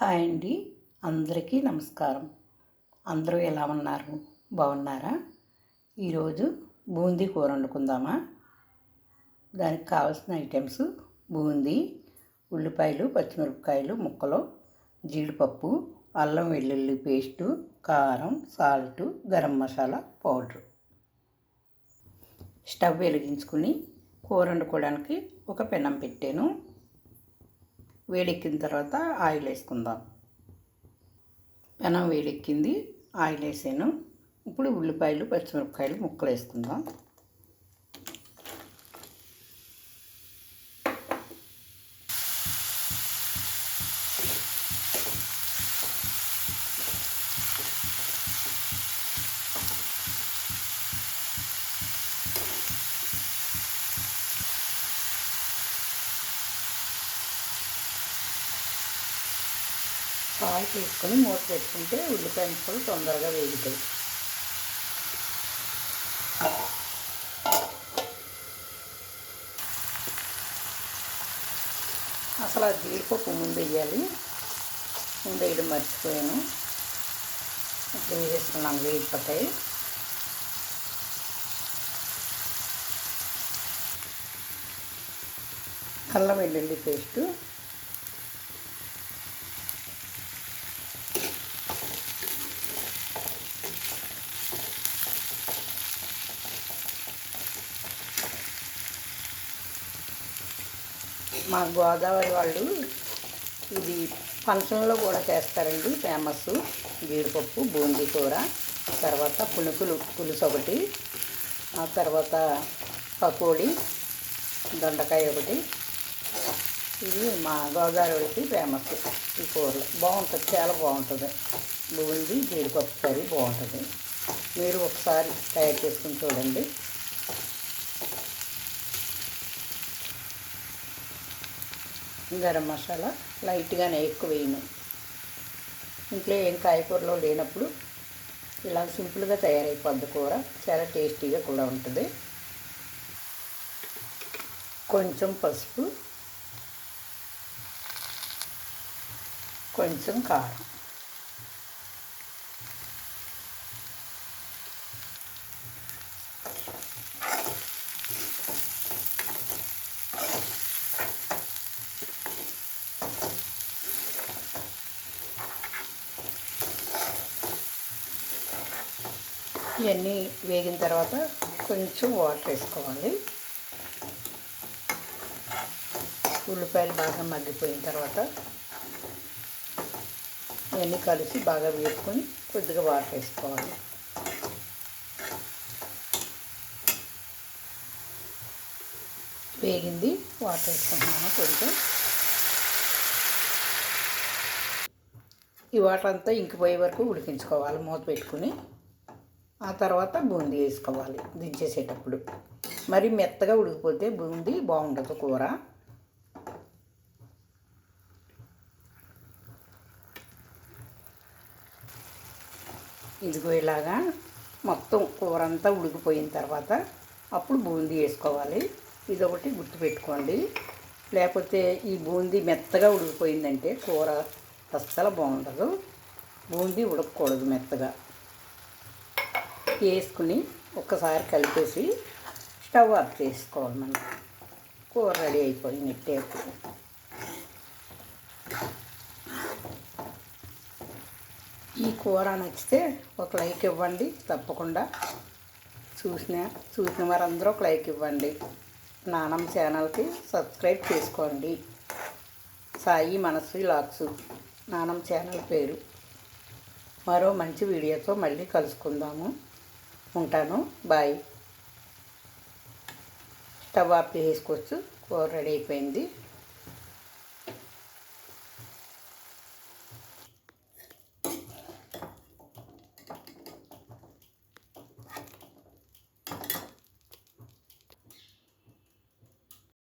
Hi అండి. అందరికీ నమస్కారం. అందరూ ఎలా ఉన్నారు? బాగున్నారా? ఈరోజు బూందీ కూర వండుకుందామా? దానికి కావాల్సిన ఐటమ్స్: బూందీ, ఉల్లిపాయలు, పచ్చిమిరపకాయలు ముక్కలు, జీడిపప్పు, అల్లం వెల్లుల్లి పేస్టు, కారం, salt, garam masala powder. Stove వెలిగించుకుని కూర వండుకోవడానికి ఒక పెనం పెట్టాను. వేడెక్కిన తర్వాత ఆయిల్ వేసుకుందాం. పెనం వేడెక్కింది, ఆయిల్ వేసాను. ఇప్పుడు ఉల్లిపాయలు, పచ్చిమిరపకాయలు ముక్కలు వేసుకుందాం. సాల్ట్ వేసుకొని మూత పెట్టుకుంటే ఉల్లిపాయ ముక్కలు తొందరగా వేగుతాయి. అసలు ఆ జీడిపప్పు ముందు వేయాలి. ముందు వేయడం మర్చిపోయాను. ఇప్పుడు వేసేసుకున్నాను, వేగిపోతాయి. అల్లం వెల్లుల్లి పేస్టు, మా గోదావరి వాళ్ళు ఇది ఫంక్షన్లో కూడా చేస్తారండి. ఫేమస్ జీడిపప్పు బూందీ కూర. తర్వాత పులుసు ఒకటి, ఆ తర్వాత పకోడీ, దొండకాయ ఒకటి. ఇది మా గోదావరి వాళ్ళకి ఫేమస్. ఈ కూరలు బాగుంటుంది, చాలా బాగుంటుంది. బూందీ జీడిపప్పు కర్రీ బాగుంటుంది. మీరు ఒకసారి తయారు చేసుకుని చూడండి. గరం మసాలా లైట్గానే, ఎక్కువ వేయను. ఇంట్లో ఏం కాయకూరలో లేనప్పుడు ఇలా సింపుల్గా తయారైపోద్ది కూర. చాలా టేస్టీగా కూడా ఉంటుంది. కొంచెం పసుపు, కొంచెం కారం, ఇవన్నీ వేగిన తర్వాత కొంచెం వాటర్ వేసుకోవాలి. ఉల్లిపాయలు బాగా మగ్గిపోయిన తర్వాత ఇవన్నీ కలిసి బాగా వేసుకొని కొద్దిగా వాటర్ వేసుకోవాలి. వేగింది, వాటర్ వేసుకుంటున్నాను కొంచెం. ఈ వాటర్ అంతా ఇంకిపోయే వరకు ఉడికించుకోవాలి మూత పెట్టుకుని. ఆ తర్వాత బూందీ వేసుకోవాలి దించేసేటప్పుడు. మరి మెత్తగా ఉడికిపోతే బూందీ బాగుండదు కూర. ఇదిగో ఇలాగా మొత్తం కూర అంతా ఉడికిపోయిన తర్వాత అప్పుడు బూందీ వేసుకోవాలి. ఇదొకటి గుర్తుపెట్టుకోండి. లేకపోతే ఈ బూందీ మెత్తగా ఉడికిపోయిందంటే కూర అస్సలు బాగుండదు. బూందీ ఉడకకూడదు మెత్తగా. వేసుకుని ఒక్కసారి కలిపేసి స్టవ్ ఆఫ్ చేసుకోవాలి. మనం కూర రెడీ అయిపోయినట్టే. ఈ కూర నచ్చితే ఒక లైక్ ఇవ్వండి తప్పకుండా. చూసిన వారందరూ ఒక లైక్ ఇవ్వండి. నానమ్మ ఛానల్కి సబ్స్క్రైబ్ చేసుకోండి. సాయి మనస్వి లాక్స్ నానమ్మ ఛానల్ పేరు. మరో మంచి వీడియోతో మళ్ళీ కలుసుకుందాము. ఉంటాను, బాయ్. స్టవ్ ఆఫ్ చేసుకోవచ్చు. కూర రెడీ అయిపోయింది.